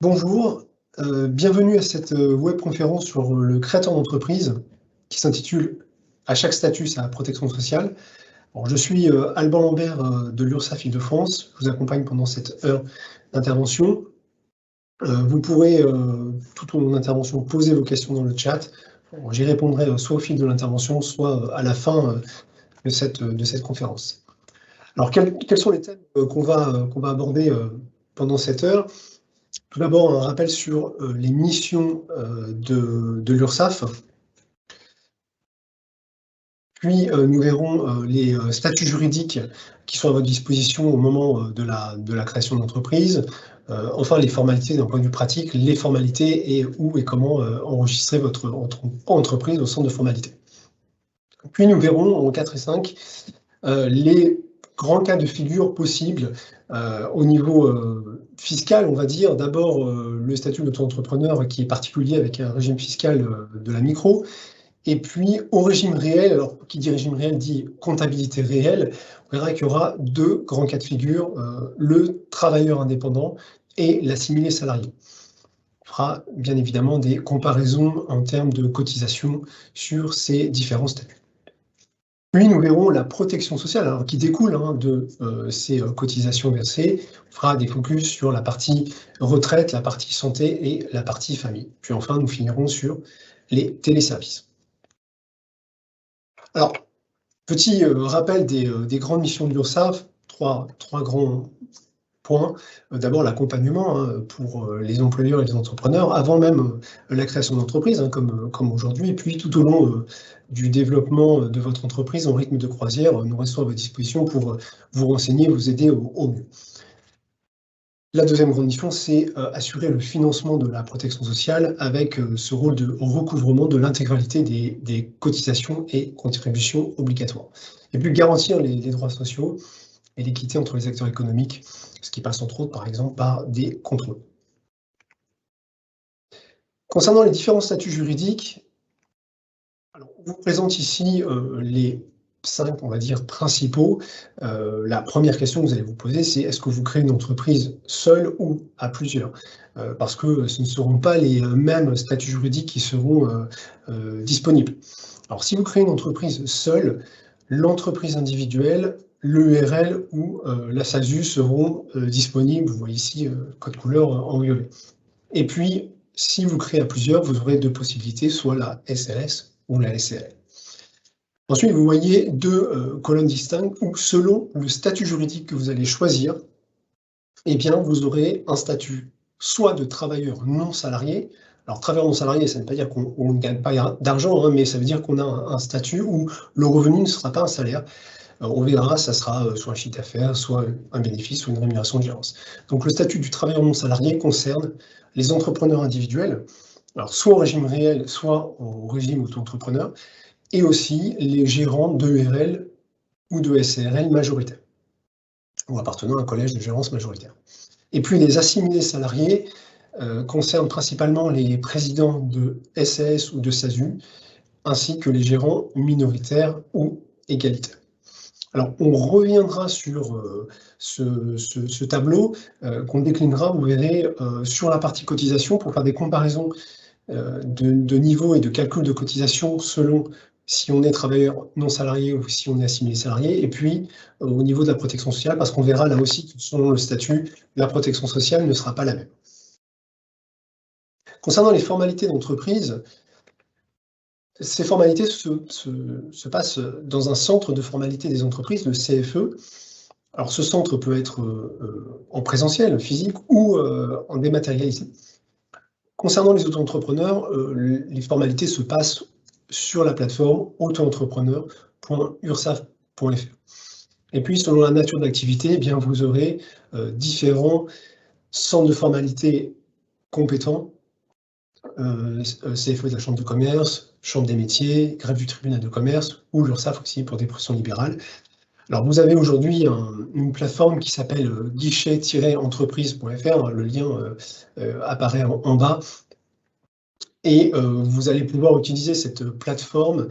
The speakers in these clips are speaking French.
Bonjour, bienvenue à cette webconférence sur le créateur d'entreprise qui s'intitule « À chaque statut, sa protection sociale ». Alors, je suis Alban Lambert de l'URSSAF Île-de-France. Je vous accompagne pendant cette heure d'intervention. Vous pourrez, tout au long de l'intervention, poser vos questions dans le chat. J'y répondrai soit au fil de l'intervention, soit à la fin de cette conférence. Alors, quels sont les thèmes qu'on va aborder pendant cette heure ? Tout d'abord, un rappel sur les missions de l'URSSAF. Puis, nous verrons les statuts juridiques qui sont à votre disposition au moment de la création d'entreprise. Enfin, les formalités d'un point de vue pratique, les formalités et où et comment enregistrer votre entreprise au centre de formalités. Puis, nous verrons en 4 et 5 les grands cas de figure possibles au niveau fiscal, on va dire. D'abord, le statut d'auto-entrepreneur qui est particulier avec un régime fiscal de la micro. Et puis, au régime réel, alors qui dit régime réel dit comptabilité réelle, on verra qu'il y aura deux grands cas de figure, le travailleur indépendant et l'assimilé salarié. On fera bien évidemment des comparaisons en termes de cotisation sur ces différents statuts. Puis nous verrons la protection sociale, alors, qui découle de ces cotisations versées. On fera des focus sur la partie retraite, la partie santé et la partie famille. Puis enfin, nous finirons sur les téléservices. Alors, petit rappel des grandes missions de l'URSSAF, trois grands points. D'abord, l'accompagnement pour les employeurs et les entrepreneurs, avant même la création d'entreprise, comme aujourd'hui, et puis tout au long du développement de votre entreprise en rythme de croisière, nous restons à votre disposition pour vous renseigner, vous aider au mieux. La deuxième grande mission, c'est assurer le financement de la protection sociale avec ce rôle de recouvrement de l'intégralité des cotisations et contributions obligatoires. Et puis garantir les droits sociaux et l'équité entre les acteurs économiques, ce qui passe entre autres, par exemple, par des contrôles. Concernant les différents statuts juridiques, alors, on vous présente ici les 5, on va dire, principaux. La première question que vous allez vous poser, c'est est-ce que vous créez une entreprise seule ou à plusieurs? Parce que ce ne seront pas les mêmes statuts juridiques qui seront disponibles. Alors, si vous créez une entreprise seule, l'entreprise individuelle, l'EURL ou la SASU seront disponibles. Vous voyez ici code couleur en violet. Et puis, si vous créez à plusieurs, vous aurez deux possibilités, soit la SLS ou la SRL. Ensuite, vous voyez deux colonnes distinctes où, selon le statut juridique que vous allez choisir, eh bien, vous aurez un statut soit de travailleur non salarié. Alors, travailleur non salarié, ça ne veut pas dire qu'on ne gagne pas d'argent, mais ça veut dire qu'on a un statut où le revenu ne sera pas un salaire. On verra, ça sera soit un chiffre d'affaires, soit un bénéfice ou une rémunération de gérance. Donc, le statut du travailleur non salarié concerne les entrepreneurs individuels, alors soit au régime réel, soit au régime auto-entrepreneur, et aussi les gérants d'EURL ou de SARL majoritaires, ou appartenant à un collège de gérance majoritaire. Et puis les assimilés salariés concernent principalement les présidents de SAS ou de SASU, ainsi que les gérants minoritaires ou égalitaires. Alors, on reviendra sur ce tableau qu'on déclinera, vous verrez, sur la partie cotisation pour faire des comparaisons de niveau et de calcul de cotisation selon si on est travailleur non salarié ou si on est assimilé salarié, et puis au niveau de la protection sociale, parce qu'on verra là aussi que selon le statut, la protection sociale ne sera pas la même. Concernant les formalités d'entreprise, ces formalités se passent dans un centre de formalités des entreprises, le CFE. Alors ce centre peut être en présentiel, physique, ou en dématérialisé. Concernant les auto-entrepreneurs, les formalités se passent sur la plateforme auto-entrepreneur.ursaf.fr. Et puis, selon la nature de l'activité, eh bien, vous aurez différents centres de formalités compétents, CFE de la Chambre de commerce, Chambre des métiers, greffe du tribunal de commerce, ou l'URSSAF aussi pour des professions libérales. Alors, vous avez aujourd'hui une plateforme qui s'appelle guichet-entreprise.fr, le lien apparaît en bas, et vous allez pouvoir utiliser cette plateforme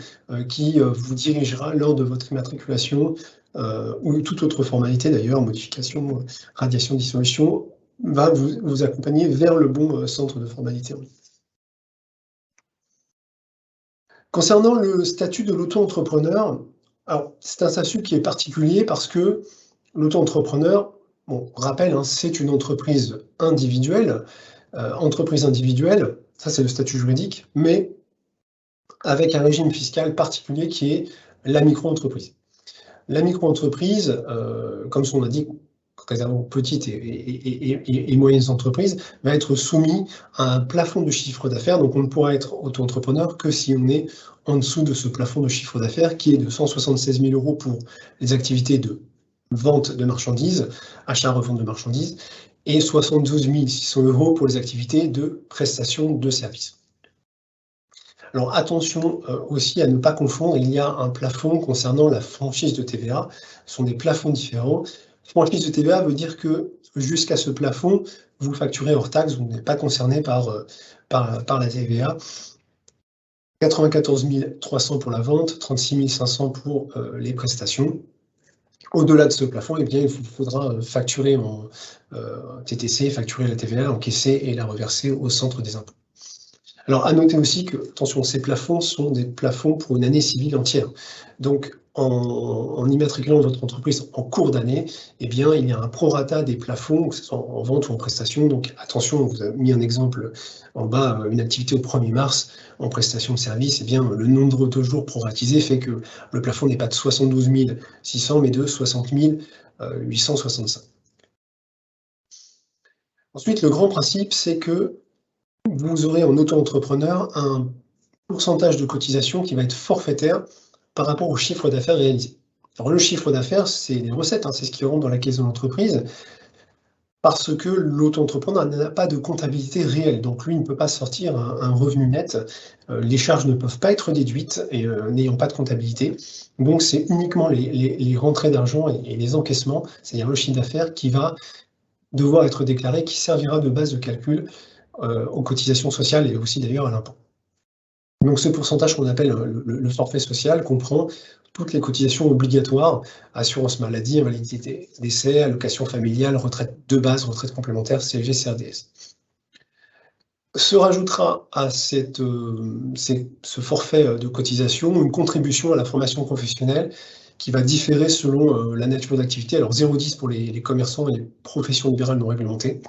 qui vous dirigera lors de votre immatriculation ou toute autre formalité d'ailleurs, modification, radiation, dissolution, va vous accompagner vers le bon centre de formalité. Concernant le statut de l'auto-entrepreneur, alors c'est un statut qui est particulier parce que l'auto-entrepreneur, bon, rappel, hein, c'est une entreprise individuelle. Entreprise individuelle, ça c'est le statut juridique, mais avec un régime fiscal particulier qui est la micro-entreprise. La micro-entreprise, comme son nom l'indique, réservé aux petites et moyennes entreprises, va être soumis à un plafond de chiffre d'affaires. Donc on ne pourra être auto-entrepreneur que si on est en dessous de ce plafond de chiffre d'affaires qui est de 176 000 € pour les activités de vente de marchandises, achat-revente de marchandises, et 72 600 € pour les activités de prestation de services. Alors attention aussi à ne pas confondre, il y a un plafond concernant la franchise de TVA, ce sont des plafonds différents. Franchise de TVA veut dire que jusqu'à ce plafond, vous facturez hors taxe, vous n'êtes pas concerné par la TVA. 94 300 pour la vente, 36 500 pour les prestations. Au-delà de ce plafond, eh bien, il vous faudra facturer en TTC, facturer la TVA, encaisser et la reverser au centre des impôts. Alors, à noter aussi que, attention, ces plafonds sont des plafonds pour une année civile entière. Donc, en immatriculant votre entreprise en cours d'année, eh bien, il y a un prorata des plafonds, que ce soit en vente ou en prestation. Donc, attention, on vous a mis un exemple en bas, une activité au 1er mars en prestation de service, eh bien, le nombre de jours proratisé fait que le plafond n'est pas de 72 600, mais de 60 865. Ensuite, le grand principe, c'est que vous aurez en auto-entrepreneur un pourcentage de cotisation qui va être forfaitaire par rapport au chiffre d'affaires réalisé. Alors le chiffre d'affaires, c'est les recettes, hein, c'est ce qui rentre dans la caisse de l'entreprise, parce que l'auto-entrepreneur n'a pas de comptabilité réelle, donc lui ne peut pas sortir un revenu net, les charges ne peuvent pas être déduites et n'ayant pas de comptabilité, donc c'est uniquement les rentrées d'argent et les encaissements, c'est-à-dire le chiffre d'affaires qui va devoir être déclaré, qui servira de base de calcul aux cotisations sociales et aussi d'ailleurs à l'impôt. Donc ce pourcentage qu'on appelle le forfait social comprend toutes les cotisations obligatoires, assurance maladie, invalidité décès, allocation familiale, retraite de base, retraite complémentaire, CSG, CRDS. Se rajoutera à ce forfait de cotisation une contribution à la formation professionnelle qui va différer selon la nature d'activité. Alors 0,10 pour les commerçants et les professions libérales non réglementées,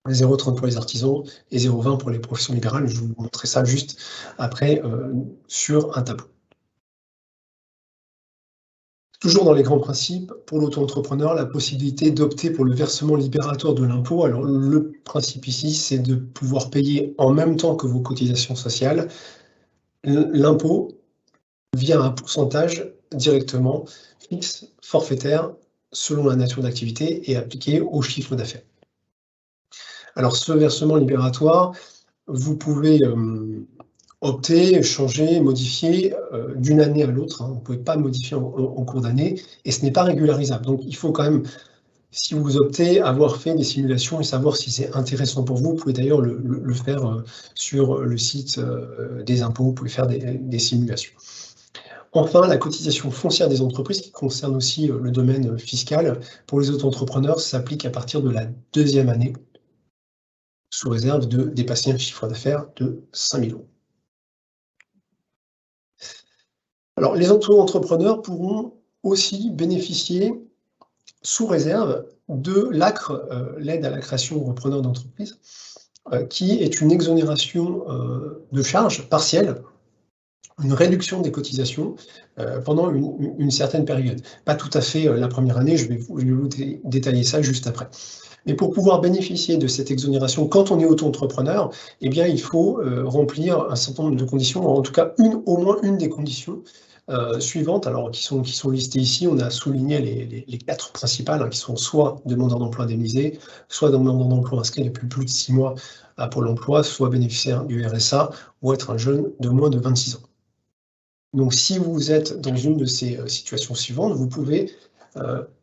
0,30 pour les artisans et 0,20 pour les professions libérales. Je vais vous montrer ça juste après sur un tableau. Toujours dans les grands principes, pour l'auto-entrepreneur, la possibilité d'opter pour le versement libératoire de l'impôt. Alors le principe ici, c'est de pouvoir payer en même temps que vos cotisations sociales l'impôt via un pourcentage directement fixe, forfaitaire, selon la nature d'activité et appliqué au chiffre d'affaires. Alors ce versement libératoire, vous pouvez opter, changer, modifier d'une année à l'autre. Hein. Vous ne pouvez pas modifier en cours d'année et ce n'est pas régularisable. Donc il faut quand même, si vous optez, avoir fait des simulations et savoir si c'est intéressant pour vous. Vous pouvez d'ailleurs le faire sur le site des impôts, vous pouvez faire des simulations. Enfin, la cotisation foncière des entreprises, qui concerne aussi le domaine fiscal, pour les auto-entrepreneurs, s'applique à partir de la 2e année, sous réserve de dépasser un chiffre d'affaires de 5 000 €. Alors, les auto-entrepreneurs pourront aussi bénéficier, sous réserve, de l'ACRE, l'aide à la création ou repreneur d'entreprise, qui est une exonération de charges partielle, une réduction des cotisations pendant une certaine période. Pas tout à fait la première année, je vais vous détailler ça juste après. Mais pour pouvoir bénéficier de cette exonération quand on est auto-entrepreneur, eh bien, il faut remplir un certain nombre de conditions, en tout cas au moins une des conditions suivantes, alors qui sont listées ici. On a souligné les 4 principales, hein, qui sont soit demandeur d'emploi indemnisé, soit demandeur d'emploi inscrit depuis plus de 6 mois à Pôle emploi, soit bénéficiaire du RSA, ou être un jeune de moins de 26 ans. Donc si vous êtes dans une de ces situations suivantes, vous pouvez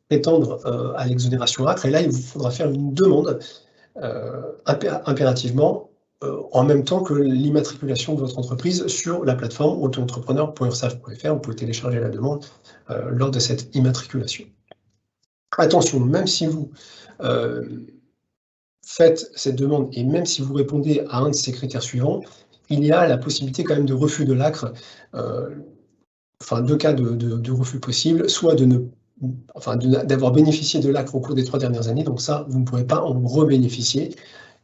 prétendre à l'exonération ACRE, et là il vous faudra faire une demande impérativement en même temps que l'immatriculation de votre entreprise sur la plateforme auto-entrepreneur.ursaf.fr. Vous pouvez télécharger la demande lors de cette immatriculation. Attention, même si vous faites cette demande et même si vous répondez à un de ces critères suivants, il y a la possibilité quand même de refus de l'ACRE, enfin 2 cas de refus possibles, soit d'avoir bénéficié de l'ACRE au cours des 3 dernières années, donc ça, vous ne pourrez pas en rebénéficier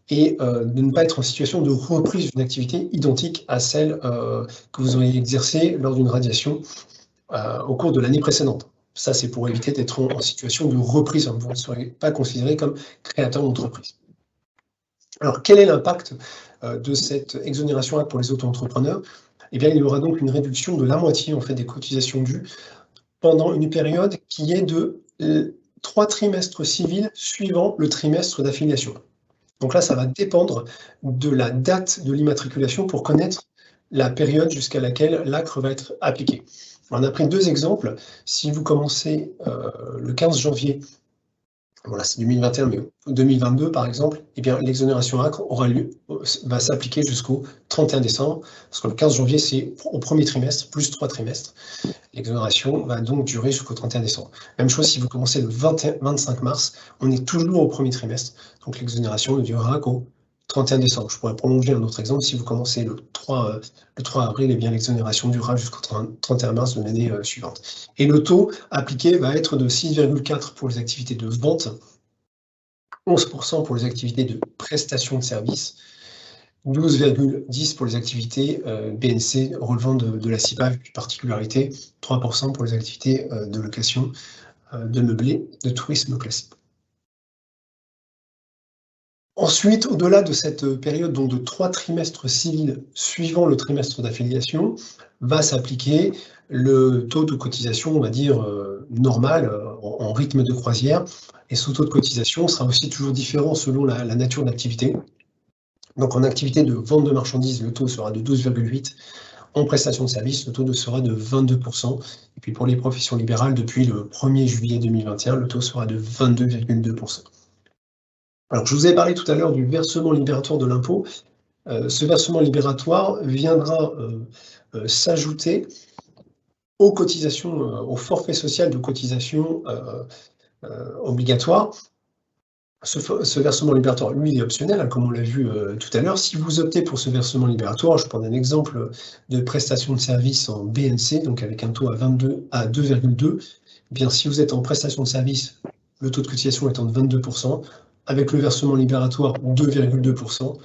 et de ne pas être en situation de reprise d'une activité identique à celle, que vous auriez exercée lors d'une radiation, au cours de l'année précédente. Ça, c'est pour éviter d'être en situation de reprise, hein, vous ne serez pas considéré comme créateur d'entreprise. Alors, quel est l'impact de cette exonération pour les auto-entrepreneurs? Eh bien, il y aura donc une réduction de la moitié en fait, des cotisations dues pendant une période qui est de 3 trimestres civils suivant le trimestre d'affiliation. Donc là, ça va dépendre de la date de l'immatriculation pour connaître la période jusqu'à laquelle l'ACRE va être appliquée. On a pris 2 exemples. Si vous commencez le 15 janvier, voilà, c'est 2021, mais 2022 par exemple, eh bien l'exonération ACRE va s'appliquer jusqu'au 31 décembre, parce que le 15 janvier, c'est au premier trimestre, plus 3 trimestres. L'exonération va donc durer jusqu'au 31 décembre. Même chose si vous commencez le 25 mars, on est toujours au premier trimestre, donc l'exonération ne durera qu'au 31 décembre. Je pourrais prolonger un autre exemple, si vous commencez le 3 avril, eh bien l'exonération durera jusqu'au 31 mars de l'année suivante. Et le taux appliqué va être de 6,4 pour les activités de vente, 11% pour les activités de prestation de services, 12,10 pour les activités BNC relevant de la CIPA, avec une particularité, 3% pour les activités de location de meublés de tourisme classé. Ensuite, au-delà de cette période donc de 3 trimestres civils suivant le trimestre d'affiliation, va s'appliquer le taux de cotisation, on va dire, normal, en rythme de croisière. Et ce taux de cotisation sera aussi toujours différent selon la nature de l'activité. Donc en activité de vente de marchandises, le taux sera de 12,8. En prestation de services, le taux sera de 22%. Et puis pour les professions libérales, depuis le 1er juillet 2021, le taux sera de 22,2%. Alors, je vous ai parlé tout à l'heure du versement libératoire de l'impôt. Ce versement libératoire viendra s'ajouter aux cotisations, au forfait social de cotisation obligatoire. Ce versement libératoire, lui, il est optionnel, hein, comme on l'a vu tout à l'heure. Si vous optez pour ce versement libératoire, je prends un exemple de prestation de service en BNC, donc avec un taux à 2,2. Eh bien, si vous êtes en prestation de service, le taux de cotisation étant de 22%, avec le versement libératoire 2,2%,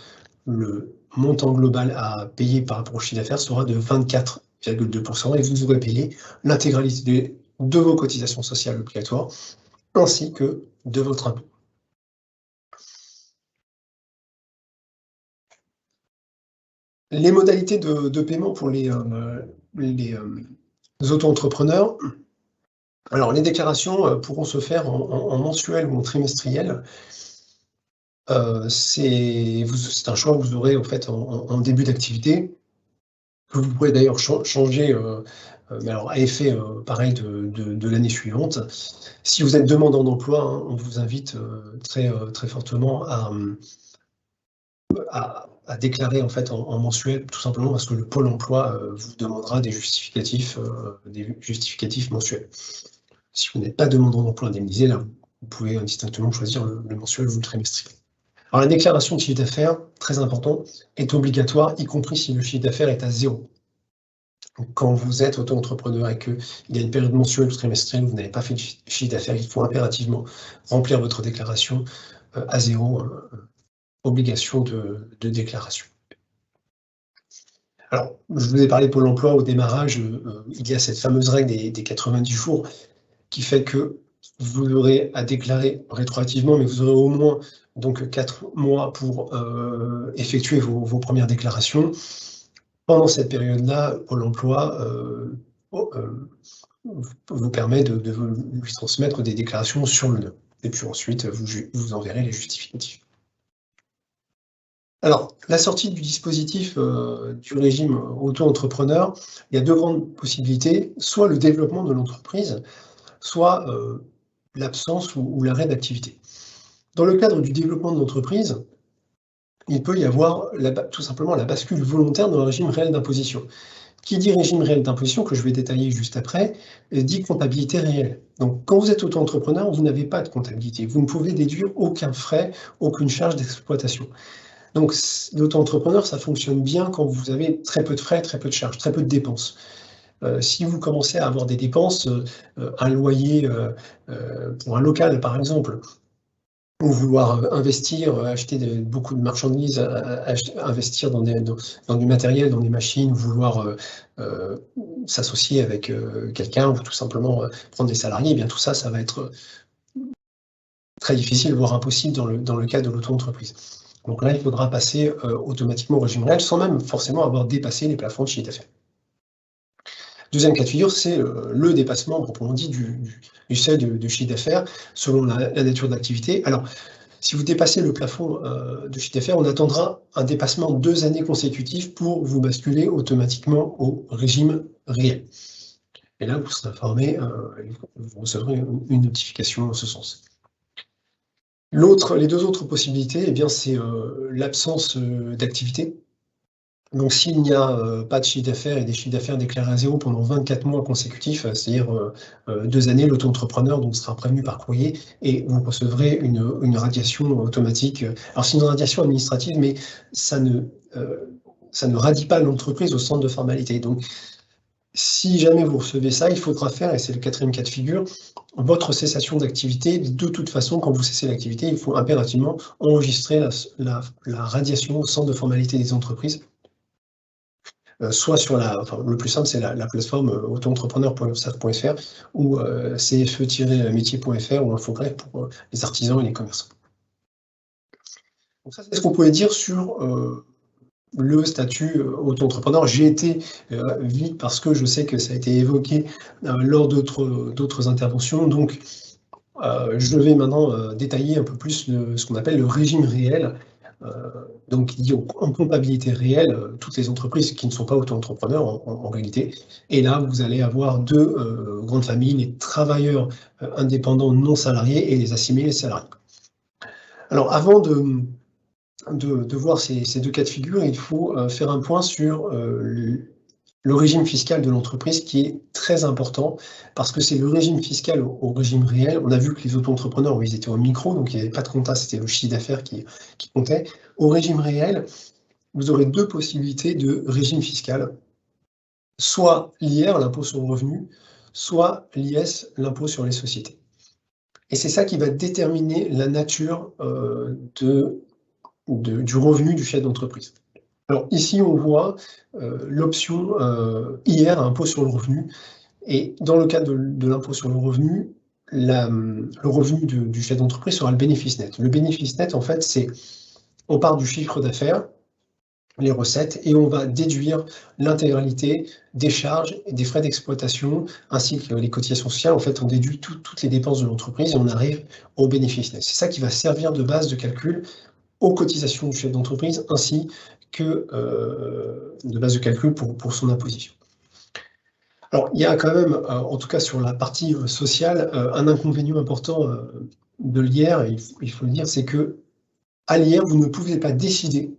le montant global à payer par rapport au chiffre d'affaires sera de 24,2% et vous aurez payé l'intégralité de vos cotisations sociales obligatoires ainsi que de votre impôt. Les modalités de paiement pour les auto-entrepreneurs. Alors, les déclarations pourront se faire en mensuel ou en trimestriel. C'est un choix que vous aurez en fait en début d'activité, que vous pourrez d'ailleurs changer, mais alors à effet pareil de l'année suivante. Si vous êtes demandeur d'emploi, hein, on vous invite très fortement à déclarer en fait en mensuel, tout simplement parce que le Pôle emploi vous demandera des justificatifs mensuels. Si vous n'êtes pas demandeur d'emploi indemnisé, là, vous pouvez distinctement choisir le mensuel ou le trimestriel. Alors la déclaration de chiffre d'affaires, très important, est obligatoire, y compris si le chiffre d'affaires est à 0. Donc, quand vous êtes auto-entrepreneur et qu'il y a une période mensuelle ou trimestrielle où vous n'avez pas fait de chiffre d'affaires, il faut impérativement remplir votre déclaration à 0, obligation de déclaration. Alors, je vous ai parlé de Pôle emploi au démarrage, il y a cette fameuse règle des 90 jours qui fait que vous aurez à déclarer rétroactivement, mais vous aurez au moins donc 4 mois pour effectuer vos premières déclarations. Pendant cette période-là, Pôle emploi vous permet de lui transmettre des déclarations sur le nom. Et puis ensuite, vous enverrez les justificatifs. Alors, la sortie du dispositif du régime auto-entrepreneur, il y a 2 grandes possibilités, soit le développement de l'entreprise, soit l'absence ou l'arrêt d'activité. Dans le cadre du développement de l'entreprise, il peut y avoir tout simplement la bascule volontaire dans le régime réel d'imposition. Qui dit régime réel d'imposition, que je vais détailler juste après, dit comptabilité réelle. Donc, quand vous êtes auto-entrepreneur, vous n'avez pas de comptabilité. Vous ne pouvez déduire aucun frais, aucune charge d'exploitation. Donc, l'auto-entrepreneur, ça fonctionne bien quand vous avez très peu de frais, très peu de charges, très peu de dépenses. Si vous commencez à avoir des dépenses, un loyer pour un local, par exemple, ou vouloir investir, acheter beaucoup de marchandises, investir dans du matériel, dans des machines, vouloir s'associer avec quelqu'un ou tout simplement prendre des salariés, eh bien tout ça, ça va être très difficile, voire impossible dans le cas de l'auto-entreprise. Donc là, il faudra passer automatiquement au régime réel sans même forcément avoir dépassé les plafonds de chiffre d'affaires. Deuxième cas de figure, c'est le dépassement proprement dit du seuil de chiffre d'affaires selon la nature d'activité. Alors, si vous dépassez le plafond de chiffre d'affaires, on attendra un dépassement 2 années consécutives pour vous basculer automatiquement au régime réel. Et là, vous serez informé, vous recevrez une notification en ce sens. Les 2 autres possibilités, eh bien, c'est l'absence d'activité. Donc, s'il n'y a pas de chiffre d'affaires et des chiffres d'affaires déclarés à zéro pendant 24 mois consécutifs, c'est-à-dire 2 années, l'auto-entrepreneur donc sera prévenu par courrier et vous recevrez une radiation automatique. Alors, c'est une radiation administrative, mais ça ne radie pas l'entreprise au centre de formalité. Donc, si jamais vous recevez ça, il faudra faire, et c'est le 4e cas de figure, votre cessation d'activité. De toute façon, quand vous cessez l'activité, il faut impérativement enregistrer la radiation au centre de formalité des entreprises. Soit sur le plus simple, c'est la plateforme auto-entrepreneur.ursaf.fr ou cfe-métier.fr ou Infogreffe pour les artisans et les commerçants. Donc ça, c'est ce qu'on pouvait dire sur le statut auto-entrepreneur. J'ai été vite parce que je sais que ça a été évoqué lors d'autres interventions. Donc, je vais maintenant détailler un peu plus ce qu'on appelle le régime réel. Donc, il dit en comptabilité réelle, toutes les entreprises qui ne sont pas auto-entrepreneurs en réalité. Et là, vous allez avoir 2 grandes familles, les travailleurs indépendants non salariés et les assimilés salariés. Alors, avant de voir ces 2 cas de figure, il faut faire un point sur le régime fiscal de l'entreprise qui est très important parce que c'est le régime fiscal au régime réel. On a vu que les auto-entrepreneurs, ils étaient au micro, donc il n'y avait pas de compta, c'était le chiffre d'affaires qui comptait. Au régime réel, vous aurez 2 possibilités de régime fiscal, soit l'IR, l'impôt sur le revenu, soit l'IS, l'impôt sur les sociétés. Et c'est ça qui va déterminer la nature du revenu du chef d'entreprise. Alors ici, on voit l'option IR, impôt sur le revenu. Et dans le cas de l'impôt sur le revenu, le revenu du chef d'entreprise sera le bénéfice net. Le bénéfice net, en fait, on part du chiffre d'affaires, les recettes, et on va déduire l'intégralité des charges et des frais d'exploitation, ainsi que les cotisations sociales. En fait, on déduit toutes les dépenses de l'entreprise et on arrive au bénéfice net. C'est ça qui va servir de base de calcul aux cotisations du chef d'entreprise, ainsi que de base de calcul pour son imposition. Alors, il y a quand même, en tout cas sur la partie sociale, un inconvénient important de l'IR, il faut le dire, c'est que à l'IR, vous ne pouvez pas décider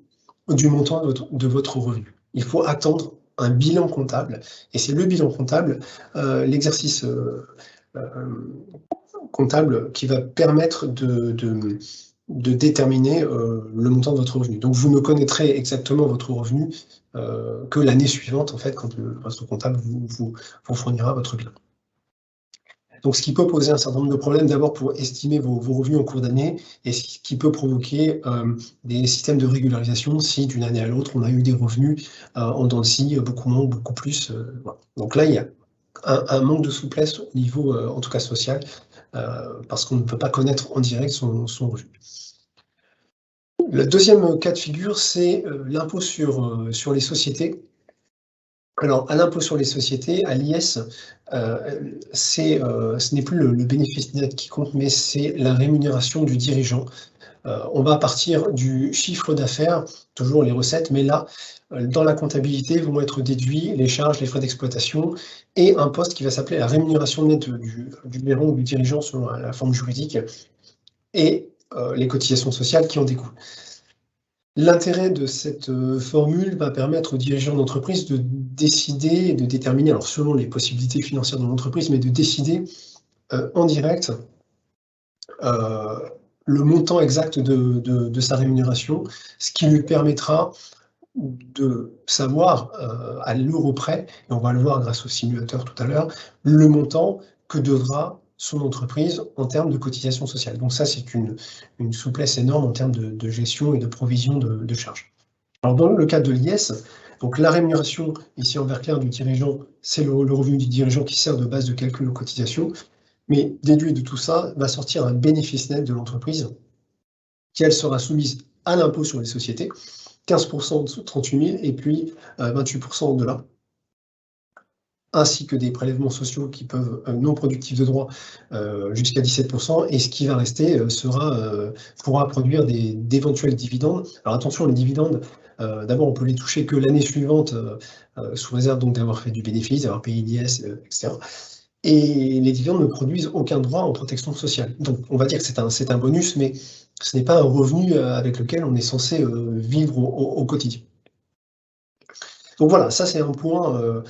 du montant de votre revenu. Il faut attendre un bilan comptable, et c'est le bilan comptable, l'exercice comptable qui va permettre de déterminer le montant de votre revenu. Donc, vous ne connaîtrez exactement votre revenu que l'année suivante, en fait, quand votre comptable vous fournira votre bilan. Donc, ce qui peut poser un certain nombre de problèmes, d'abord pour estimer vos revenus en cours d'année, et ce qui peut provoquer des systèmes de régularisation si d'une année à l'autre, on a eu des revenus en dents de scie, beaucoup moins, beaucoup plus. Voilà. Donc là, il y a un manque de souplesse au niveau, en tout cas social, parce qu'on ne peut pas connaître en direct son revenu. Le deuxième cas de figure, c'est l'impôt sur les sociétés. Alors, à l'impôt sur les sociétés, à l'IS, ce n'est plus le bénéfice net qui compte, mais c'est la rémunération du dirigeant. On va partir du chiffre d'affaires, toujours les recettes, mais là, dans la comptabilité, vont être déduits les charges, les frais d'exploitation et un poste qui va s'appeler la rémunération nette du gérant ou du dirigeant selon la forme juridique et les cotisations sociales qui en découlent. L'intérêt de cette formule va permettre aux dirigeants d'entreprise de décider et de déterminer, alors selon les possibilités financières de l'entreprise, mais de décider en direct le montant exact de sa rémunération, ce qui lui permettra de savoir à l'euro près, et on va le voir grâce au simulateur tout à l'heure, le montant que devra son entreprise en termes de cotisation sociale. Donc ça, c'est une souplesse énorme en termes de gestion et de provision de charges. Alors dans le cas de l'IS, donc la rémunération, ici en vert clair du dirigeant, c'est le revenu du dirigeant qui sert de base de calcul aux cotisations, mais déduit de tout ça, va sortir un bénéfice net de l'entreprise, qui elle sera soumise à l'impôt sur les sociétés, 15% en dessous de 38 000 et puis 28% au-delà, ainsi que des prélèvements sociaux qui peuvent non productifs de droit jusqu'à 17%, et ce qui va rester pourra produire d'éventuels dividendes. Alors attention, les dividendes, d'abord on peut les toucher que l'année suivante, sous réserve donc d'avoir fait du bénéfice, d'avoir payé l'IS, etc. Et les dividendes ne produisent aucun droit en protection sociale. Donc on va dire que c'est un bonus, mais ce n'est pas un revenu avec lequel on est censé vivre au quotidien. Donc voilà, ça c'est un point,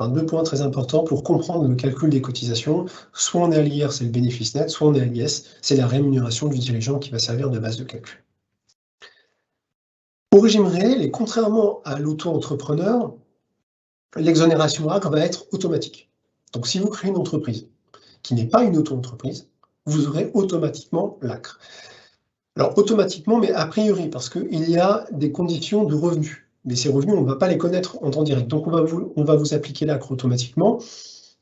deux points très importants pour comprendre le calcul des cotisations. Soit on est à l'IR, c'est le bénéfice net, soit on est à l'IS, c'est la rémunération du dirigeant qui va servir de base de calcul. Au régime réel, et contrairement à l'auto-entrepreneur, l'exonération ACRE va être automatique. Donc si vous créez une entreprise qui n'est pas une auto-entreprise, vous aurez automatiquement l'ACRE. Alors automatiquement, mais a priori, parce qu'il y a des conditions de revenus. Mais ces revenus, on ne va pas les connaître en temps direct. Donc on va vous appliquer l'ACRE automatiquement,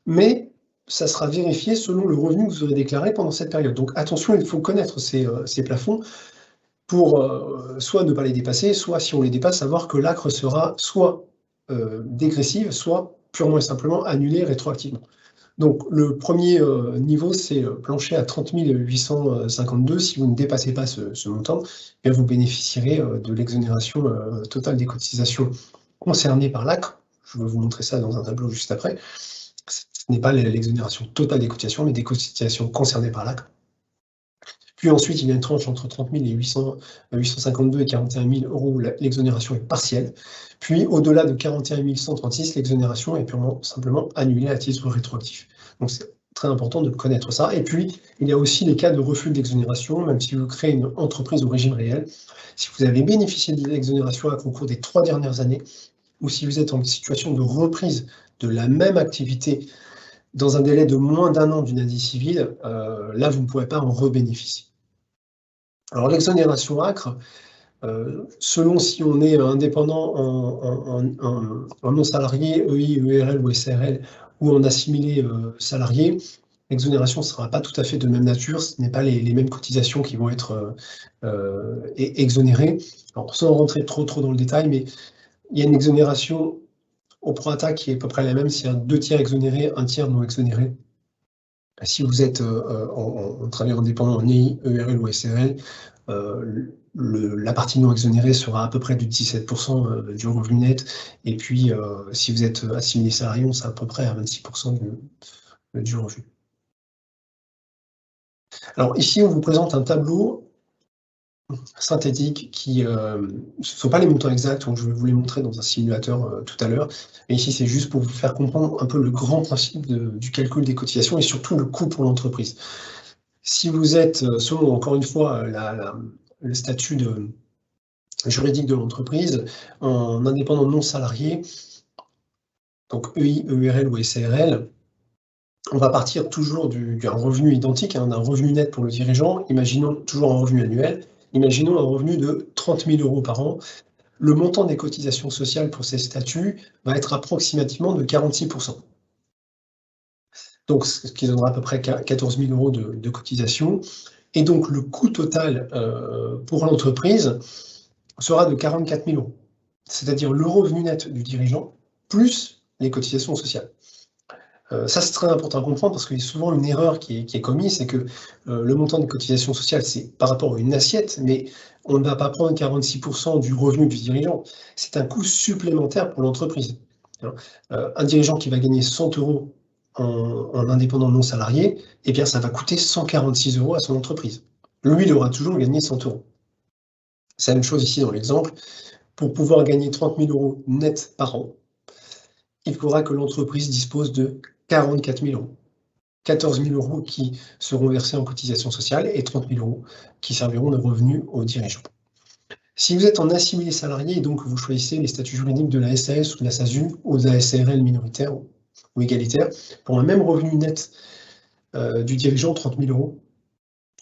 mais ça sera vérifié selon le revenu que vous aurez déclaré pendant cette période. Donc attention, il faut connaître ces plafonds pour soit ne pas les dépasser, soit si on les dépasse, savoir que l'ACRE sera soit dégressive, soit purement et simplement annulée rétroactivement. Donc le premier niveau, c'est plancher à 30 852. Si vous ne dépassez pas ce montant, eh bien, vous bénéficierez de l'exonération totale des cotisations concernées par l'ACRE. Je vais vous montrer ça dans un tableau juste après. Ce n'est pas l'exonération totale des cotisations, mais des cotisations concernées par l'ACRE. Puis ensuite, il y a une tranche entre 30 000 et 852 et 41 000 euros, l'exonération est partielle. Puis au-delà de 41 136, l'exonération est purement simplement annulée à titre rétroactif. Donc c'est très important de connaître ça. Et puis, il y a aussi les cas de refus d'exonération, même si vous créez une entreprise au régime réel. Si vous avez bénéficié de l'exonération au cours des 3 dernières années, ou si vous êtes en situation de reprise de la même activité dans un délai de moins d'1 an d'une année civile, là, vous ne pourrez pas en rebénéficier. Alors, l'exonération ACRE, selon si on est indépendant en non-salarié, EI, ERL ou SRL, ou en assimilé salarié, l'exonération ne sera pas tout à fait de même nature, ce n'est pas les mêmes cotisations qui vont être exonérées. Alors, sans rentrer trop dans le détail, mais il y a une exonération au prorata qui est à peu près la même, c'est un 2 tiers exonéré, 1 tiers non exonéré. Si vous êtes en travailleur indépendant en EI, ERL ou SRL, la partie non exonérée sera à peu près du 17% du revenu net. Et puis, si vous êtes assimilé salarié, c'est à peu près à 26% du revenu. Alors ici, on vous présente un tableau synthétique qui, ce ne sont pas les montants exacts, donc je vais vous les montrer dans un simulateur tout à l'heure. Et ici, c'est juste pour vous faire comprendre un peu le grand principe du calcul des cotisations et surtout le coût pour l'entreprise. Si vous êtes, selon encore une fois le statut juridique de l'entreprise, en indépendant non salarié, donc EI, EURL ou SARL, on va partir toujours d'un revenu identique, d'un revenu net pour le dirigeant, imaginons toujours un revenu annuel, imaginons un revenu de 30 000 euros par an. Le montant des cotisations sociales pour ces statuts va être approximativement de 46%. Donc, ce qui donnera à peu près 14 000 euros de cotisation. Et donc, le coût total pour l'entreprise sera de 44 000 euros. C'est-à-dire le revenu net du dirigeant plus les cotisations sociales. Ça, c'est très important à comprendre parce qu'il y a souvent une erreur qui est commise, c'est que le montant des cotisations sociales, c'est par rapport à une assiette, mais on ne va pas prendre 46% du revenu du dirigeant. C'est un coût supplémentaire pour l'entreprise. Un dirigeant qui va gagner 100 euros en indépendant non salarié, eh bien, ça va coûter 146 euros à son entreprise. Lui, il aura toujours gagné 100 euros. C'est la même chose ici dans l'exemple. Pour pouvoir gagner 30 000 € net par an, il faudra que l'entreprise dispose de 44 000 €. 14 000 € qui seront versés en cotisation sociale et 30 000 € qui serviront de revenus aux dirigeants. Si vous êtes en assimilé salarié et donc vous choisissez les statuts juridiques de la SAS ou de la SASU ou de la SARL minoritaire ou égalitaire, pour un même revenu net du dirigeant, 30 000 €,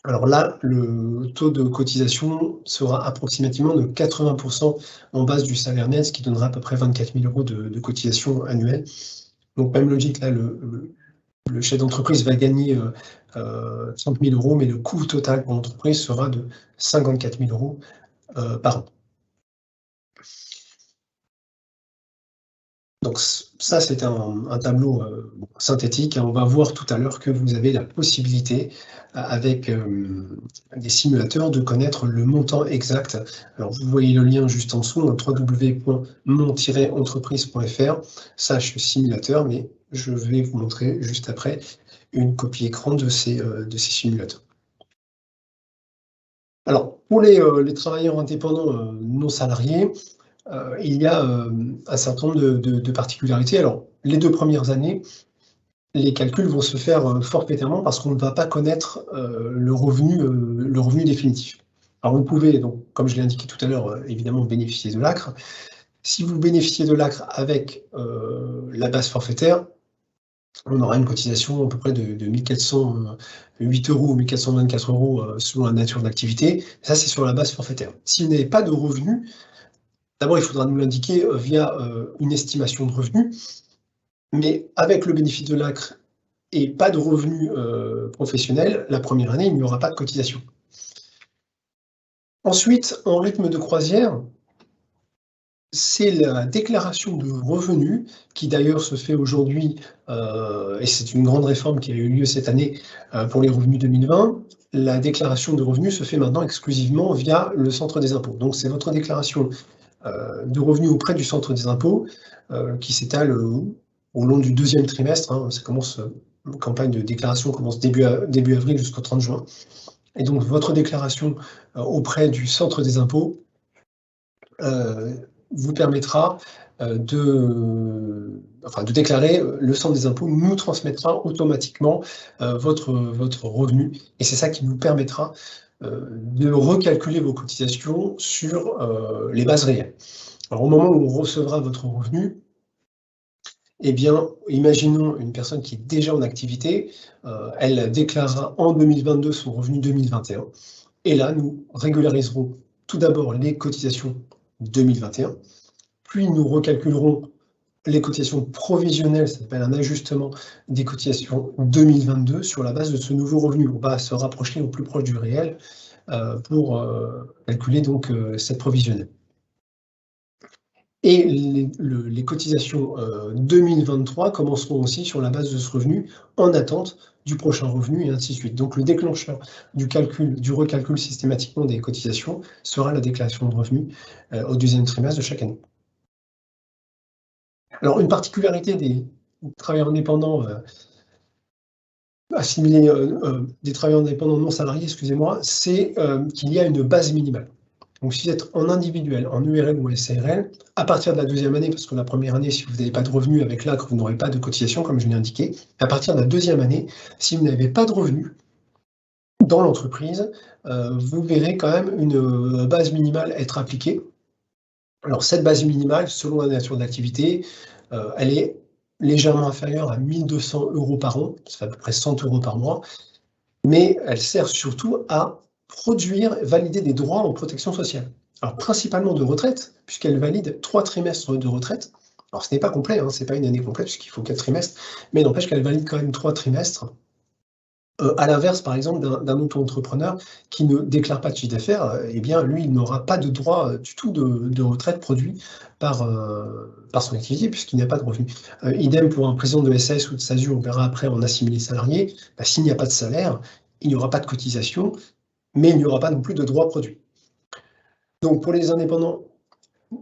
alors là, le taux de cotisation sera approximativement de 80% en base du salaire net, ce qui donnera à peu près 24 000 € de cotisation annuelle. Donc même logique, là, le chef d'entreprise va gagner 30 000 €, mais le coût total pour l'entreprise sera de 54 000 € par an. Donc ça, c'est un tableau synthétique. On va voir tout à l'heure que vous avez la possibilité, avec des simulateurs, de connaître le montant exact. Alors, vous voyez le lien juste en dessous, www.mon-entreprise.fr/simulateur, mais je vais vous montrer juste après une copie écran de ces simulateurs. Alors, pour les travailleurs indépendants non salariés, il y a un certain nombre de particularités. Alors, les 2 premières années, les calculs vont se faire forfaitairement parce qu'on ne va pas connaître le revenu définitif. Alors, vous pouvez, donc, comme je l'ai indiqué tout à l'heure, évidemment bénéficier de l'ACRE. Si vous bénéficiez de l'ACRE avec la base forfaitaire, on aura une cotisation à peu près de 1 408 € ou 1 424 € selon la nature de l'activité. Ça, c'est sur la base forfaitaire. Si vous n'avez pas de revenus, d'abord, il faudra nous l'indiquer via une estimation de revenus, mais avec le bénéfice de l'ACRE et pas de revenus professionnels, la première année, il n'y aura pas de cotisation. Ensuite, en rythme de croisière, c'est la déclaration de revenus qui d'ailleurs se fait aujourd'hui, et c'est une grande réforme qui a eu lieu cette année pour les revenus 2020. La déclaration de revenus se fait maintenant exclusivement via le centre des impôts. Donc c'est votre déclaration de revenus auprès du centre des impôts qui s'étale au long du 2e trimestre. Hein. Ça commence, la campagne de déclaration commence début avril jusqu'au 30 juin. Et donc votre déclaration auprès du centre des impôts vous permettra de déclarer. Le centre des impôts nous transmettra automatiquement votre revenu, et c'est ça qui nous permettra de recalculer vos cotisations sur les bases réelles. Alors, au moment où on recevra votre revenu, eh bien, imaginons une personne qui est déjà en activité, elle déclarera en 2022 son revenu 2021, et là, nous régulariserons tout d'abord les cotisations 2021, puis nous recalculerons les cotisations provisionnelles, ça s'appelle un ajustement des cotisations 2022 sur la base de ce nouveau revenu. On va se rapprocher au plus proche du réel pour calculer donc cette provisionnelle. Et les cotisations 2023 commenceront aussi sur la base de ce revenu, en attente du prochain revenu, et ainsi de suite. Donc le déclencheur du recalcul systématiquement des cotisations sera la déclaration de revenus au 2e trimestre de chaque année. Alors, une particularité des travailleurs indépendants assimilés, des travailleurs indépendants non salariés, excusez-moi, c'est qu'il y a une base minimale. Donc, si vous êtes en individuel, en URL ou SARL, à partir de la 2e année, parce que la première année, si vous n'avez pas de revenus avec l'ACRE, vous n'aurez pas de cotisation, comme je l'ai indiqué. À partir de la 2e année, si vous n'avez pas de revenus dans l'entreprise, vous verrez quand même une base minimale être appliquée. Alors, cette base minimale, selon la nature de l'activité, elle est légèrement inférieure à 1 200 € par an, ça fait à peu près 100 € par mois, mais elle sert surtout à valider des droits en protection sociale. Alors, principalement de retraite, puisqu'elle valide 3 trimestres de retraite. Alors, ce n'est pas complet, hein, ce n'est pas une année complète, puisqu'il faut 4 trimestres, mais n'empêche qu'elle valide quand même 3 trimestres. À l'inverse, par exemple, d'un auto-entrepreneur qui ne déclare pas de chiffre d'affaires, eh bien, lui, il n'aura pas de droit du tout de retraite produit par son activité, puisqu'il n'a pas de revenus. Idem pour un président de SAS ou de SASU, on verra après en assimilé salarié, s'il n'y a pas de salaire, il n'y aura pas de cotisation, mais il n'y aura pas non plus de droit produit. Donc, pour les indépendants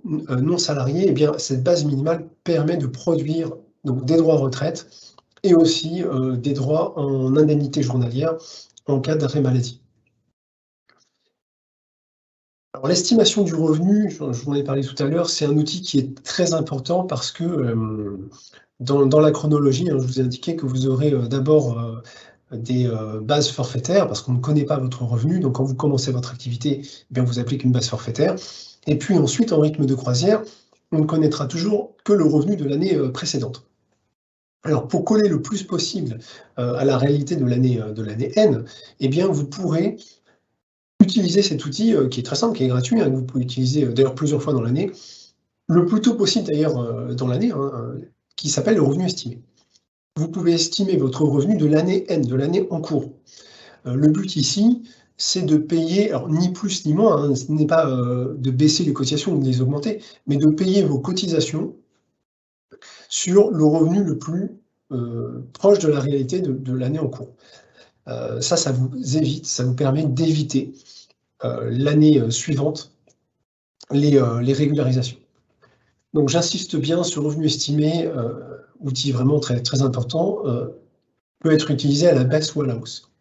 non salariés, eh bien, cette base minimale permet de produire donc, des droits retraite et aussi des droits en indemnité journalière en cas d'arrêt maladie. Alors, l'estimation du revenu, je vous en ai parlé tout à l'heure, c'est un outil qui est très important parce que dans la chronologie, hein, je vous ai indiqué que vous aurez d'abord des bases forfaitaires parce qu'on ne connaît pas votre revenu. Donc, quand vous commencez votre activité, eh bien, vous appliquez une base forfaitaire. Et puis ensuite, en rythme de croisière, on ne connaîtra toujours que le revenu de l'année précédente. Alors, pour coller le plus possible à la réalité de l'année N, eh bien, vous pourrez utiliser cet outil qui est très simple, qui est gratuit, hein, que vous pouvez utiliser d'ailleurs plusieurs fois dans l'année, le plus tôt possible d'ailleurs dans l'année, hein, qui s'appelle le revenu estimé. Vous pouvez estimer votre revenu de l'année N, de l'année en cours. Le but ici, c'est de payer, alors ni plus ni moins, hein, ce n'est pas de baisser les cotisations ou de les augmenter, mais de payer vos cotisations sur le revenu le plus proche de la réalité de l'année en cours. Ça vous évite, ça vous permet d'éviter l'année suivante les régularisations. Donc j'insiste bien, ce revenu estimé, outil vraiment très, très important, peut être utilisé à la baisse ou à la hausse.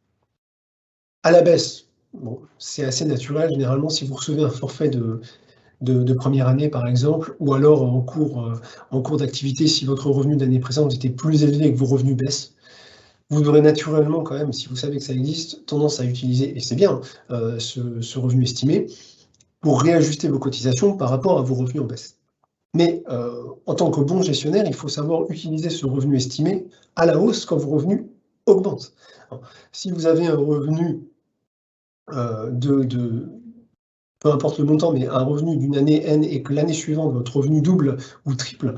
À la baisse, bon, c'est assez naturel, généralement si vous recevez un forfait de première année par exemple, ou alors en cours d'activité, si votre revenu de l'année précédente était plus élevé et que vos revenus baissent, vous aurez naturellement quand même, si vous savez que ça existe, tendance à utiliser, et c'est bien, ce revenu estimé, pour réajuster vos cotisations par rapport à vos revenus en baisse. Mais en tant que bon gestionnaire, il faut savoir utiliser ce revenu estimé à la hausse quand vos revenus augmentent. Alors, si vous avez un revenu peu importe le montant, mais un revenu d'une année N et que l'année suivante, votre revenu double ou triple,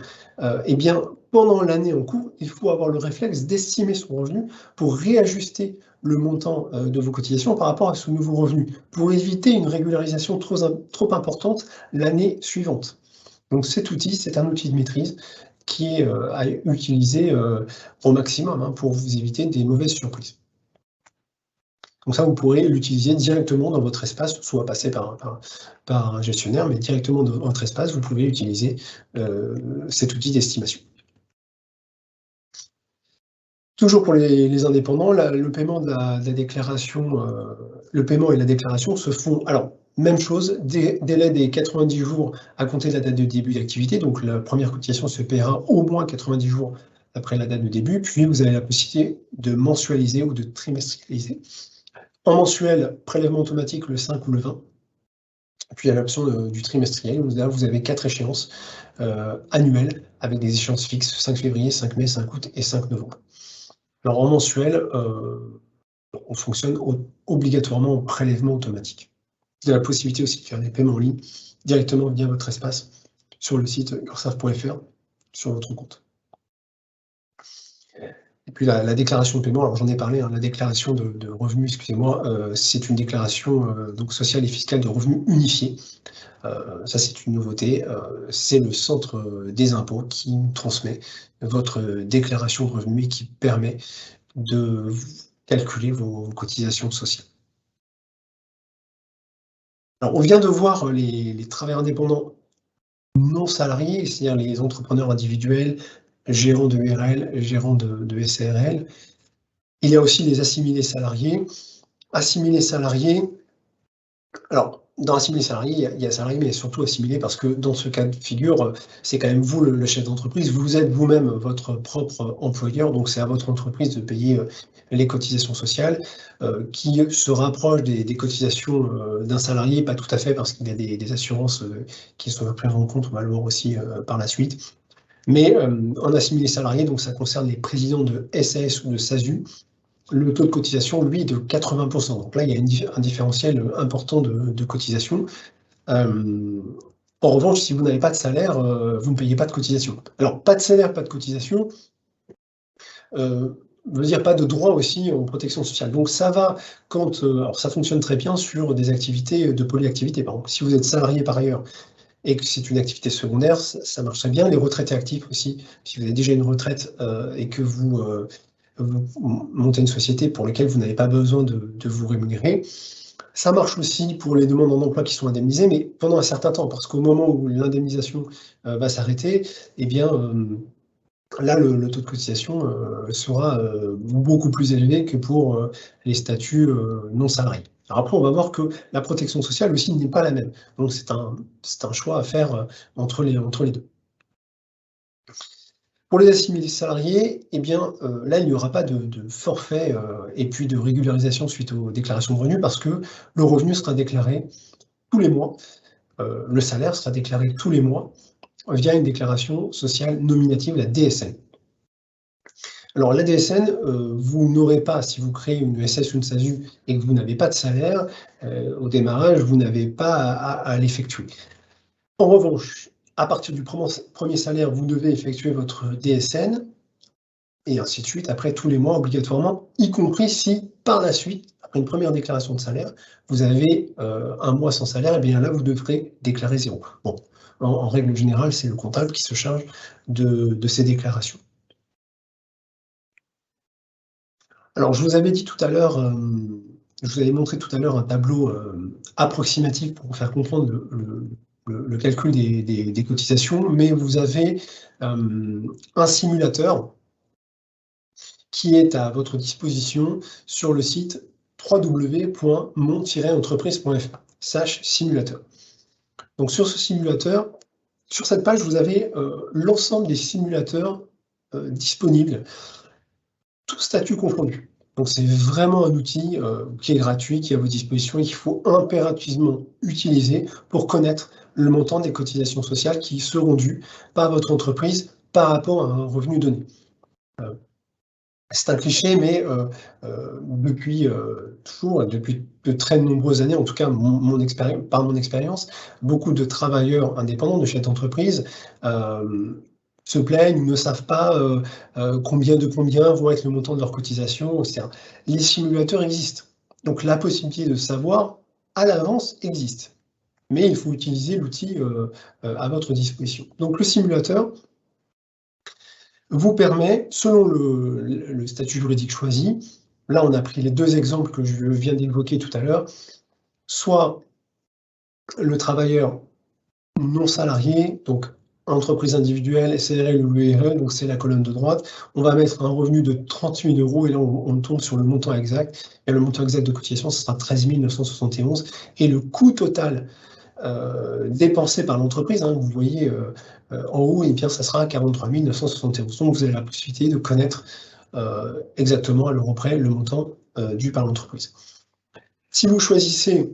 eh bien, pendant l'année en cours, il faut avoir le réflexe d'estimer son revenu pour réajuster le montant de vos cotisations par rapport à ce nouveau revenu, pour éviter une régularisation trop importante l'année suivante. Donc cet outil, c'est un outil de maîtrise qui est à utiliser au maximum hein, pour vous éviter des mauvaises surprises. Donc ça, vous pourrez l'utiliser directement dans votre espace, soit passer par un gestionnaire, mais directement dans votre espace, vous pouvez utiliser cet outil d'estimation. Toujours pour les indépendants, le paiement de la déclaration, le paiement et la déclaration se font, alors même chose, délai des 90 jours à compter de la date de début d'activité, donc la première cotisation se paiera au moins 90 jours après la date de début, puis vous avez la possibilité de mensualiser ou de trimestrialiser. En mensuel, prélèvement automatique le 5 ou le 20. Puis il y a l'option du trimestriel, où là vous avez 4 échéances annuelles, avec des échéances fixes, 5 février, 5 mai, 5 août et 5 novembre. Alors en mensuel, on fonctionne obligatoirement au prélèvement automatique. Vous avez la possibilité aussi de faire des paiements en ligne, directement via votre espace, sur le site ursaf.fr, sur votre compte. Et puis la déclaration de paiement, alors j'en ai parlé, hein, la déclaration de revenus, excusez-moi, c'est une déclaration donc sociale et fiscale de revenus unifiée. Ça, c'est une nouveauté. C'est le centre des impôts qui transmet votre déclaration de revenus et qui permet de calculer vos cotisations sociales. Alors, on vient de voir les travailleurs indépendants non salariés, c'est-à-dire les entrepreneurs individuels, gérants de URL, gérants de SARL. Il y a aussi les assimilés salariés. Assimilés salariés, alors dans assimilés salariés, il y a salariés, mais surtout assimilés, parce que dans ce cas de figure, c'est quand même vous le chef d'entreprise, vous êtes vous-même votre propre employeur, donc c'est à votre entreprise de payer les cotisations sociales, qui se rapprochent des cotisations d'un salarié, pas tout à fait, parce qu'il y a des assurances qui sont prises en compte, on va le voir aussi par la suite. Mais en assimilé salarié, donc ça concerne les présidents de SAS ou de SASU, le taux de cotisation, lui, est de 80%. Donc là, il y a un différentiel important de cotisation. En revanche, si vous n'avez pas de salaire, vous ne payez pas de cotisation. Alors, pas de salaire, pas de cotisation, veut dire pas de droit aussi en protection sociale. Donc ça va quand... alors ça fonctionne très bien sur des activités de polyactivité. Par exemple, si vous êtes salarié par ailleurs et que c'est une activité secondaire, ça marche très bien. Les retraités actifs aussi, si vous avez déjà une retraite et que vous montez une société pour laquelle vous n'avez pas besoin de vous rémunérer. Ça marche aussi pour les demandes en emploi qui sont indemnisées, mais pendant un certain temps, parce qu'au moment où l'indemnisation va s'arrêter, eh bien, là, le taux de cotisation sera beaucoup plus élevé que pour les statuts non salariés. Alors après, on va voir que la protection sociale aussi n'est pas la même. Donc c'est un choix à faire entre les deux. Pour les assimilés salariés, eh bien, là, il n'y aura pas de forfait et puis de régularisation suite aux déclarations de revenus parce que le revenu sera déclaré tous les mois, le salaire sera déclaré tous les mois via une déclaration sociale nominative, la DSN. Alors la DSN, vous n'aurez pas, si vous créez une SS ou une SASU et que vous n'avez pas de salaire, au démarrage, vous n'avez pas à l'effectuer. En revanche, à partir du premier salaire, vous devez effectuer votre DSN, et ainsi de suite, après tous les mois obligatoirement, y compris si par la suite, après une première déclaration de salaire, vous avez un mois sans salaire, et bien là, vous devrez déclarer 0. Bon, en règle générale, c'est le comptable qui se charge de ces déclarations. Alors, je vous avais dit tout à l'heure, je vous avais montré tout à l'heure un tableau approximatif pour vous faire comprendre le calcul des cotisations, mais vous avez un simulateur qui est à votre disposition sur le site www.mon-entreprise.fr/simulateur. Donc sur ce simulateur, sur cette page, vous avez l'ensemble des simulateurs disponibles, tout statut confondu. Donc c'est vraiment un outil qui est gratuit, qui est à votre disposition et qu'il faut impérativement utiliser pour connaître le montant des cotisations sociales qui seront dues par votre entreprise par rapport à un revenu donné. C'est un cliché, mais depuis toujours, depuis de très nombreuses années, en tout cas par mon expérience, beaucoup de travailleurs indépendants, de chefs d'entreprise, se plaignent ou ne savent pas combien vont être le montant de leur cotisation, etc. Les simulateurs existent. Donc la possibilité de savoir à l'avance existe. Mais il faut utiliser l'outil à votre disposition. Donc le simulateur vous permet, selon le statut juridique choisi, là on a pris les deux exemples que je viens d'évoquer tout à l'heure, soit le travailleur non salarié, donc entreprise individuelle, SARL ou URL, donc c'est la colonne de droite, on va mettre un revenu de 30 000 € et là on tombe sur le montant exact, et le montant exact de cotisation, ce sera 13 971, et le coût total dépensé par l'entreprise, hein, vous voyez en haut, et bien ça sera 43 971. Donc vous avez la possibilité de connaître exactement à l'euro près le montant dû par l'entreprise. Si vous choisissez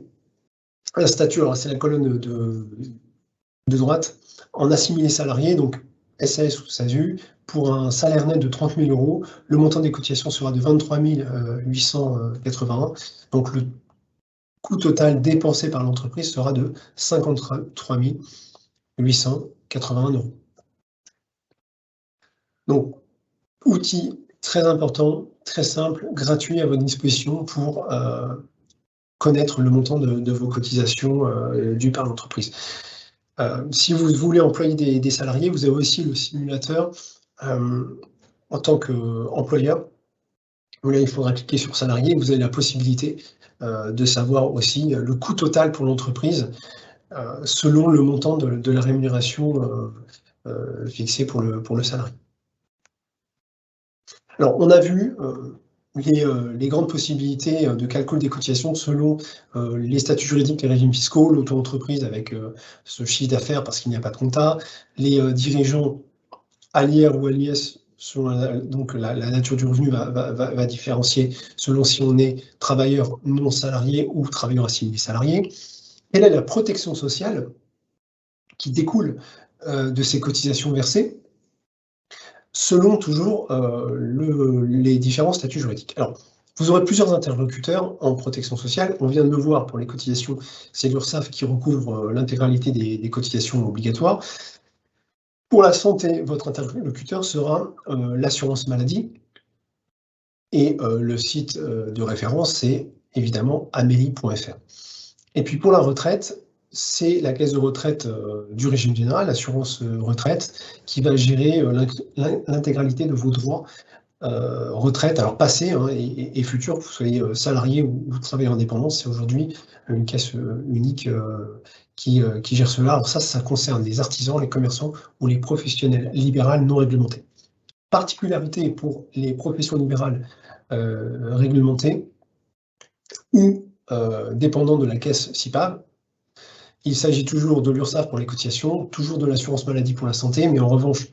un statut, alors c'est la colonne de droite, en assimilé salarié, donc SAS ou SASU, pour un salaire net de 30 000 €, le montant des cotisations sera de 23 881. Donc le coût total dépensé par l'entreprise sera de 53 881 €. Donc, outil très important, très simple, gratuit à votre disposition pour connaître le montant de vos cotisations dues par l'entreprise. Si vous voulez employer des salariés, vous avez aussi le simulateur en tant qu'employeur. Là, il faudra cliquer sur salarié. Vous avez la possibilité de savoir aussi le coût total pour l'entreprise selon le montant de la rémunération fixée pour le salarié. Alors, on a vu les grandes possibilités de calcul des cotisations selon les statuts juridiques, les régimes fiscaux, l'auto-entreprise avec ce chiffre d'affaires parce qu'il n'y a pas de compta, les dirigeants à l'IR ou à l'IS, selon donc la nature du revenu va différencier selon si on est travailleur non salarié ou travailleur assimilé salarié. Quelle est la protection sociale qui découle de ces cotisations versées selon toujours les différents statuts juridiques. Alors, vous aurez plusieurs interlocuteurs en protection sociale. On vient de le voir pour les cotisations, c'est l'URSSAF qui recouvre l'intégralité des cotisations obligatoires. Pour la santé, votre interlocuteur sera l'assurance maladie. Et le site de référence, c'est évidemment amélie.fr. Et puis pour la retraite, c'est la caisse de retraite du régime général, l'assurance retraite, qui va gérer l'intégralité de vos droits retraite, alors passés et futurs, que vous soyez salarié ou travailleur indépendant. C'est aujourd'hui une caisse unique qui gère cela. Alors ça concerne les artisans, les commerçants ou les professionnels libéraux non réglementés. Particularité pour les professions libérales réglementées ou dépendant de la caisse CIPAV. Il s'agit toujours de l'URSSAF pour les cotisations, toujours de l'assurance maladie pour la santé, mais en revanche,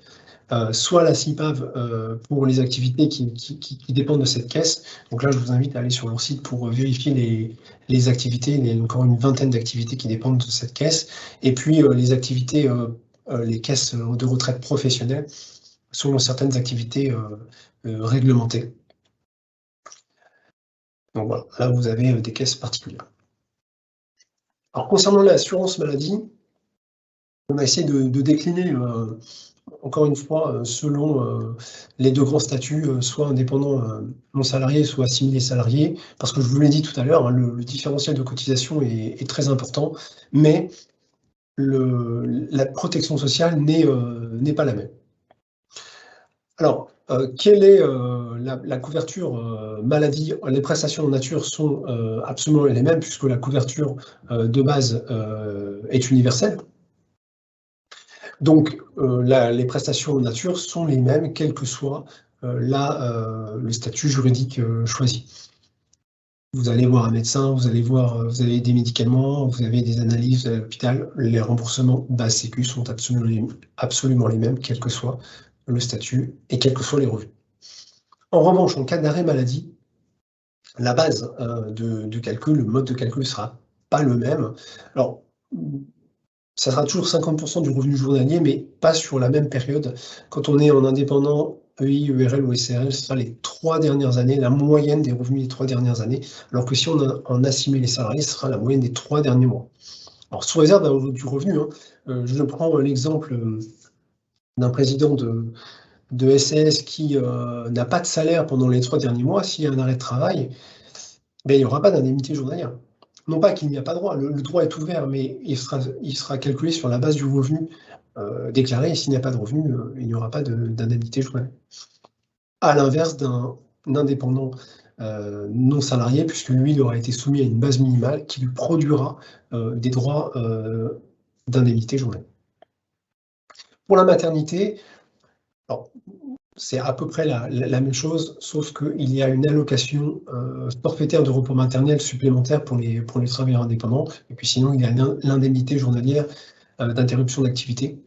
soit la CIPAV pour les activités qui dépendent de cette caisse. Donc là, je vous invite à aller sur leur site pour vérifier les activités. Il y a encore une vingtaine d'activités qui dépendent de cette caisse. Et puis les activités, les caisses de retraite professionnelles, selon certaines activités réglementées. Donc voilà, là vous avez des caisses particulières. Alors concernant l'assurance maladie, on a essayé de décliner, encore une fois, selon les deux grands statuts, soit indépendant non salarié, soit assimilé salarié, parce que je vous l'ai dit tout à l'heure, hein, le différentiel de cotisation est très important, mais la protection sociale n'est pas la même. Alors, quelle est la couverture maladie? Les prestations en nature sont absolument les mêmes, puisque la couverture de base est universelle. Donc, les prestations en nature sont les mêmes, quel que soit le statut juridique choisi. Vous allez voir un médecin, vous avez des médicaments, vous avez des analyses à l'hôpital. Les remboursements base sécu sont absolument les mêmes, quel que soit le statut et quels que soient les revenus. En revanche, en cas d'arrêt maladie, la base du calcul, le mode de calcul ne sera pas le même. Alors, ça sera toujours 50% du revenu journalier, mais pas sur la même période. Quand on est en indépendant, EI, EURL ou SRL, ce sera les 3 dernières années, la moyenne des revenus des 3 dernières années, alors que si on a en assimilé salarié, ce sera la moyenne des 3 derniers mois. Alors, sous réserve du revenu, hein, je prends l'exemple d'un président de SAS qui n'a pas de salaire pendant les 3 derniers mois. S'il y a un arrêt de travail, ben, il n'y aura pas d'indemnité journalière. Non pas qu'il n'y a pas droit, le droit est ouvert, mais il sera calculé sur la base du revenu déclaré, et s'il n'y a pas de revenu, il n'y aura pas d'indemnité journalière. À l'inverse d'un indépendant non salarié, puisque lui, il aura été soumis à une base minimale qui lui produira des droits d'indemnité journalière. Pour la maternité, c'est à peu près la même chose, sauf qu'il y a une allocation forfaitaire de repos maternel supplémentaire pour les travailleurs indépendants. Et puis sinon, il y a l'indemnité journalière d'interruption d'activité.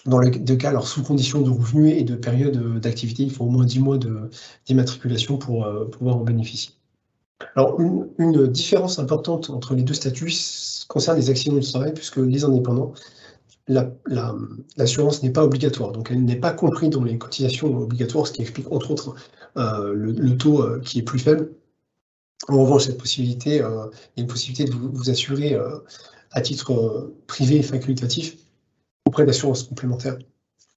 Dans les deux cas, alors sous condition de revenus et de période d'activité, il faut au moins 10 mois d'immatriculation pour pouvoir en bénéficier. Alors, une différence importante entre les deux statuts concerne les accidents du travail, puisque les indépendants, l'assurance n'est pas obligatoire, donc elle n'est pas comprise dans les cotisations obligatoires, ce qui explique entre autres le taux qui est plus faible. En revanche, il y a une possibilité de vous assurer à titre privé et facultatif auprès d'assurances complémentaires,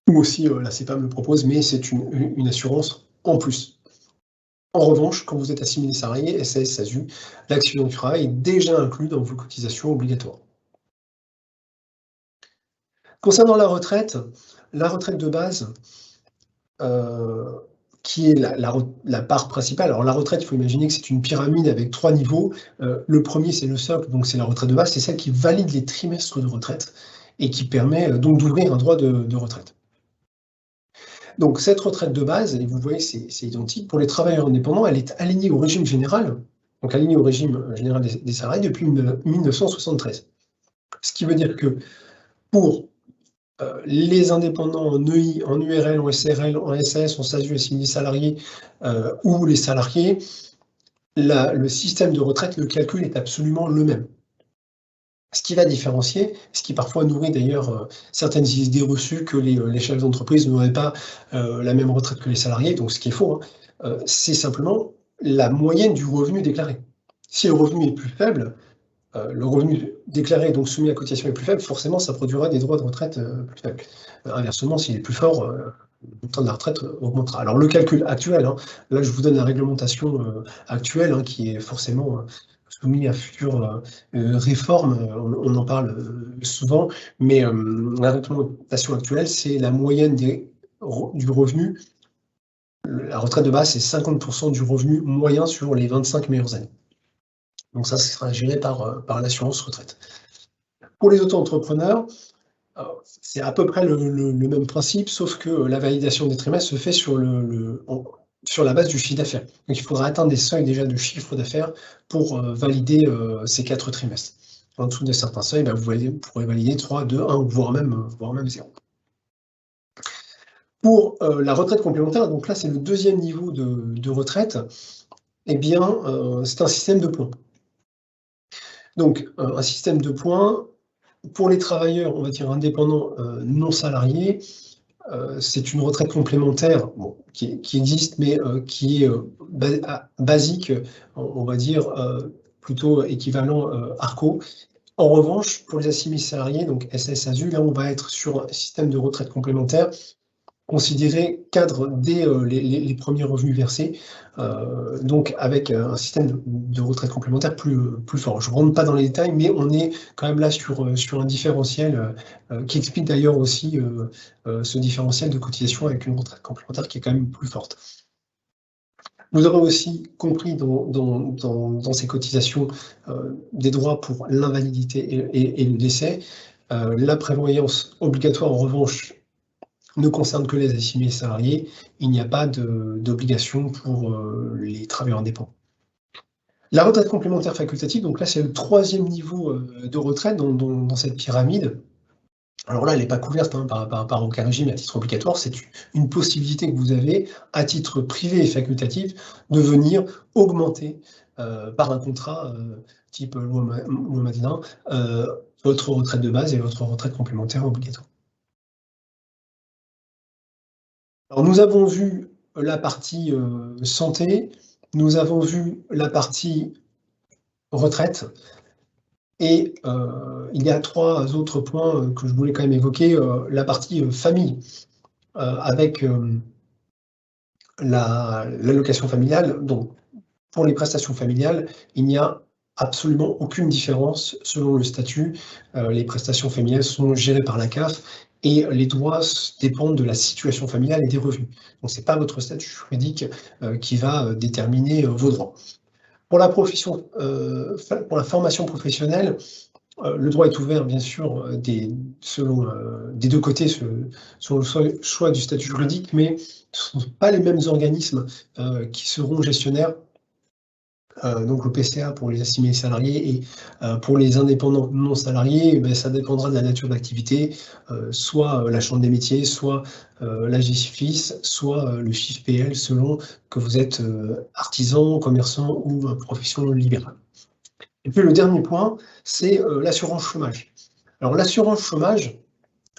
ou aussi la CEPAM le propose, mais c'est une assurance en plus. En revanche, quand vous êtes assimilé salarié, SAS, SASU, l'accident du travail est déjà inclus dans vos cotisations obligatoires. Concernant la retraite de base, qui est la part principale. Alors la retraite, il faut imaginer que c'est une pyramide avec 3 niveaux. Le premier, c'est le socle, donc c'est la retraite de base, c'est celle qui valide les trimestres de retraite et qui permet donc d'ouvrir un droit de retraite. Donc cette retraite de base, et vous voyez, c'est identique. Pour les travailleurs indépendants, elle est alignée au régime général, donc alignée au régime général des salariés depuis 1973. Ce qui veut dire que pour les indépendants en EI, en URL, en SRL, en SAS, en SASU, assimilés salariés ou les salariés, le système de retraite, le calcul est absolument le même. Ce qui va différencier, ce qui parfois nourrit d'ailleurs certaines idées reçues que les chefs d'entreprise n'auraient pas la même retraite que les salariés, donc ce qui est faux, hein, c'est simplement la moyenne du revenu déclaré. Si le revenu est plus faible, le revenu déclaré, donc soumis à cotisation, est plus faible, forcément, ça produira des droits de retraite plus faibles. Inversement, s'il est plus fort, le montant de la retraite augmentera. Alors, le calcul actuel, hein, là, je vous donne la réglementation actuelle, hein, qui est forcément soumise à futures réformes, on en parle souvent, mais la réglementation actuelle, c'est la moyenne du revenu. La retraite de base, c'est 50% du revenu moyen sur les 25 meilleures années. Donc ça sera géré par l'assurance retraite. Pour les auto-entrepreneurs, c'est à peu près le même principe, sauf que la validation des trimestres se fait sur sur la base du chiffre d'affaires. Donc il faudra atteindre des seuils déjà de chiffre d'affaires pour valider ces 4 trimestres. En dessous de certains seuils, vous pourrez valider 3, 2, 1, voire même 0. Pour la retraite complémentaire, donc là c'est le deuxième niveau de retraite, eh bien c'est un système de points. Donc un système de points, pour les travailleurs, on va dire indépendants non salariés, c'est une retraite complémentaire qui existe, mais qui est basique, on va dire plutôt équivalent ARCO. En revanche, pour les assimilés salariés, donc SSASU, là on va être sur un système de retraite complémentaire considéré cadre dès les premiers revenus versés, donc avec un système de retraite complémentaire plus fort. Je ne rentre pas dans les détails, mais on est quand même là sur un différentiel qui explique d'ailleurs aussi ce différentiel de cotisation avec une retraite complémentaire qui est quand même plus forte. Vous aurez aussi compris dans ces cotisations des droits pour l'invalidité et le décès. La prévoyance obligatoire, en revanche, ne concerne que les assimilés salariés. Il n'y a pas d'obligation pour les travailleurs indépendants. La retraite complémentaire facultative, donc là c'est le troisième niveau de retraite dans cette pyramide. Alors là, elle n'est pas couverte par rapport aucun régime à titre obligatoire, c'est une possibilité que vous avez, à titre privé et facultatif, de venir augmenter par un contrat type loi Madelin votre retraite de base et votre retraite complémentaire obligatoire. Alors nous avons vu la partie santé, nous avons vu la partie retraite, et il y a 3 autres points que je voulais quand même évoquer. La partie famille, avec l'allocation familiale. Donc, pour les prestations familiales, il n'y a absolument aucune différence selon le statut. Les prestations familiales sont gérées par la CAF et les droits dépendent de la situation familiale et des revenus. Donc, ce n'est pas votre statut juridique qui va déterminer vos droits. Pour la formation professionnelle, le droit est ouvert, bien sûr, selon des deux côtés, selon le choix du statut juridique, mais ce ne sont pas les mêmes organismes qui seront gestionnaires. Donc le PCA pour les assimilés salariés et pour les indépendants non salariés, ça dépendra de la nature d'activité, soit la Chambre des métiers, soit la GFIS, soit le FIFPL, selon que vous êtes artisan, commerçant ou profession libérale. Et puis le dernier point, c'est l'assurance chômage. Alors l'assurance chômage,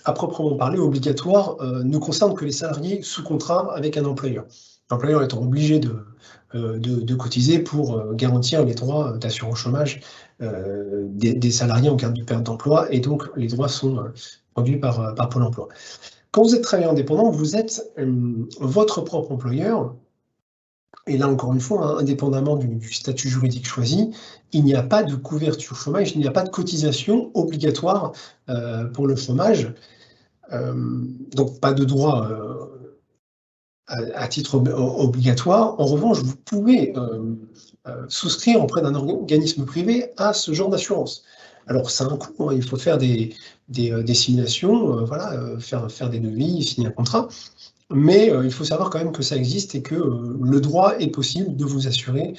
à proprement parler, obligatoire, ne concerne que les salariés sous contrat avec un employeur. L'employeur étant obligé de cotiser pour garantir les droits d'assurance chômage des salariés en cas de perte d'emploi, et donc les droits sont produits par Pôle emploi. Quand vous êtes travailleur indépendant, vous êtes votre propre employeur, et là encore une fois, indépendamment du statut juridique choisi, il n'y a pas de couverture chômage, il n'y a pas de cotisation obligatoire pour le chômage, donc pas de droit à titre obligatoire. En revanche, vous pouvez souscrire auprès d'un organisme privé à ce genre d'assurance. Alors c'est un coût, hein, il faut faire des simulations, faire des devis, signer un contrat, mais il faut savoir quand même que ça existe et que le droit est possible de vous assurer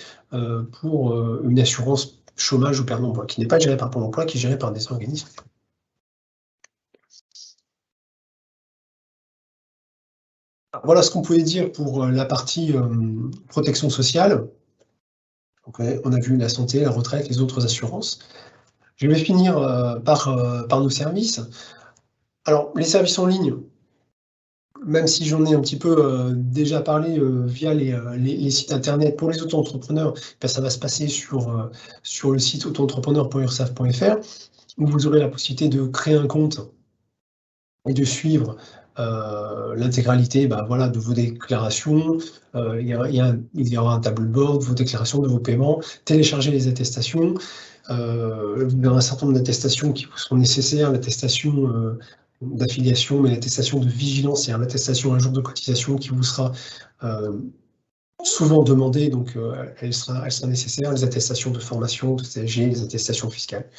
pour une assurance chômage ou perte d'emploi, qui n'est pas gérée par Pôle emploi, qui est gérée par des organismes. Voilà ce qu'on pouvait dire pour la partie protection sociale. Donc, on a vu la santé, la retraite, les autres assurances. Je vais finir par nos services. Alors, les services en ligne, même si j'en ai un petit peu déjà parlé via les sites internet pour les auto-entrepreneurs, ça va se passer sur le site auto-entrepreneur.ursaf.fr, où vous aurez la possibilité de créer un compte et de suivre l'intégralité de vos déclarations. Il y aura un tableau de bord de vos déclarations, de vos paiements, télécharger les attestations. Vous aurez un certain nombre d'attestations qui vous seront nécessaires, l'attestation d'affiliation, mais l'attestation de vigilance, c'est-à-dire l'attestation à un jour de cotisation qui vous sera souvent demandée, donc elle sera nécessaire, les attestations de formation, de CSG, les attestations fiscales.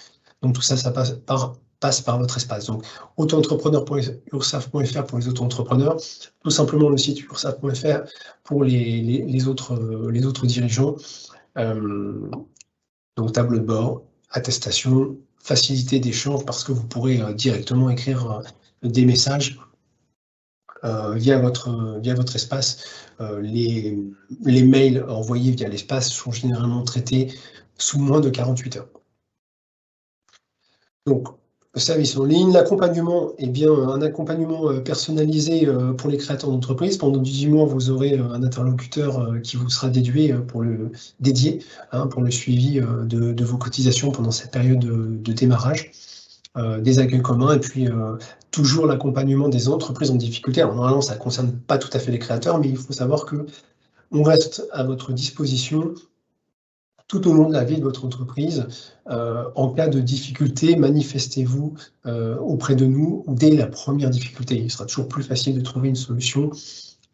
Donc tout ça, ça passe par passe par votre espace. Donc, autoentrepreneur.ursaf.fr pour les auto-entrepreneurs, tout simplement le site ursaf.fr pour les autres dirigeants. Donc, tableau de bord, attestation, facilité d'échange parce que vous pourrez directement écrire des messages via votre espace. Les mails envoyés via l'espace sont généralement traités sous moins de 48 heures. Donc, le service en ligne, l'accompagnement, eh bien, un accompagnement personnalisé pour les créateurs d'entreprise. Pendant 18 mois, vous aurez un interlocuteur qui vous sera dédié pour le suivi de vos cotisations pendant cette période de démarrage. Des accueils communs et puis toujours l'accompagnement des entreprises en difficulté. Alors normalement, ça ne concerne pas tout à fait les créateurs, mais il faut savoir qu'on reste à votre disposition tout au long de la vie de votre entreprise. En cas de difficulté, manifestez-vous auprès de nous dès la première difficulté. Il sera toujours plus facile de trouver une solution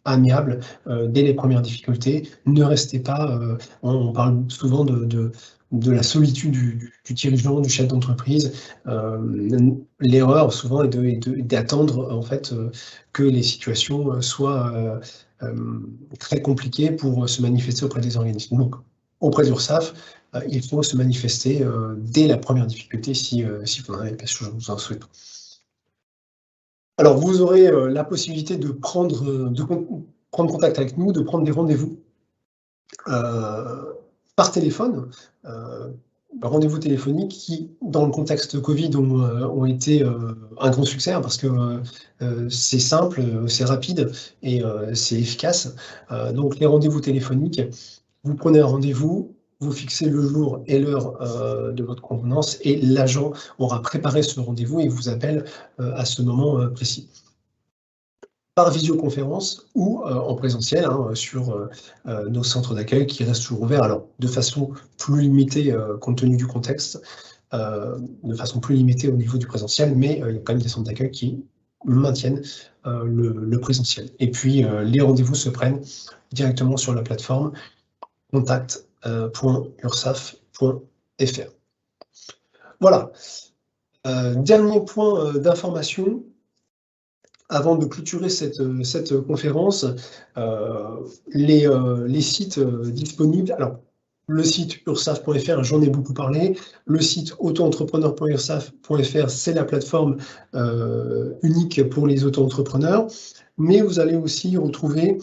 amiable dès les premières difficultés. Ne restez pas, on parle souvent de la solitude du dirigeant, du chef d'entreprise. L'erreur souvent est d'attendre en fait que les situations soient très compliquées pour se manifester auprès des organismes. Donc, auprès d'URSSAF, il faut se manifester dès la première difficulté si vous en avez, parce que je vous en souhaite. Alors, vous aurez la possibilité de prendre contact avec nous, de prendre des rendez-vous par téléphone, rendez-vous téléphoniques qui, dans le contexte Covid, ont été un grand succès, parce que c'est simple, c'est rapide et c'est efficace. Donc, les rendez-vous téléphoniques, vous prenez un rendez-vous, vous fixez le jour et l'heure de votre convenance et l'agent aura préparé ce rendez-vous et vous appelle à ce moment précis. Par visioconférence ou en présentiel sur nos centres d'accueil qui restent toujours ouverts, alors de façon plus limitée compte tenu du contexte, de façon plus limitée au niveau du présentiel, mais il y a quand même des centres d'accueil qui maintiennent le présentiel. Et puis les rendez-vous se prennent directement sur la plateforme contact.ursaf.fr. Voilà. Dernier point d'information. Avant de clôturer cette conférence, les sites disponibles. Alors, le site ursaf.fr, j'en ai beaucoup parlé. Le site autoentrepreneur.ursaf.fr, c'est la plateforme unique pour les auto-entrepreneurs. Mais vous allez aussi retrouver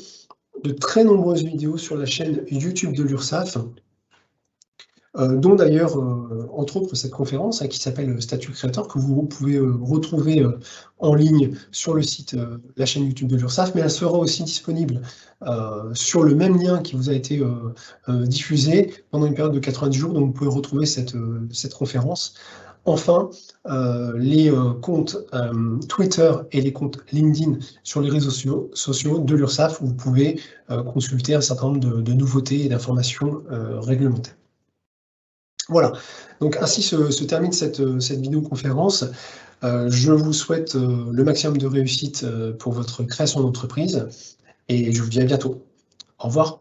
de très nombreuses vidéos sur la chaîne YouTube de l'URSSAF, dont d'ailleurs, entre autres, cette conférence qui s'appelle Statut Créateur, que vous pouvez retrouver en ligne sur le site, la chaîne YouTube de l'URSSAF, mais elle sera aussi disponible sur le même lien qui vous a été diffusé pendant une période de 90 jours, donc vous pouvez retrouver cette conférence. Enfin, les comptes Twitter et les comptes LinkedIn sur les réseaux sociaux de l'URSSAF, où vous pouvez consulter un certain nombre de nouveautés et d'informations réglementaires. Voilà, donc ainsi se termine cette vidéoconférence. Je vous souhaite le maximum de réussite pour votre création d'entreprise et je vous dis à bientôt. Au revoir.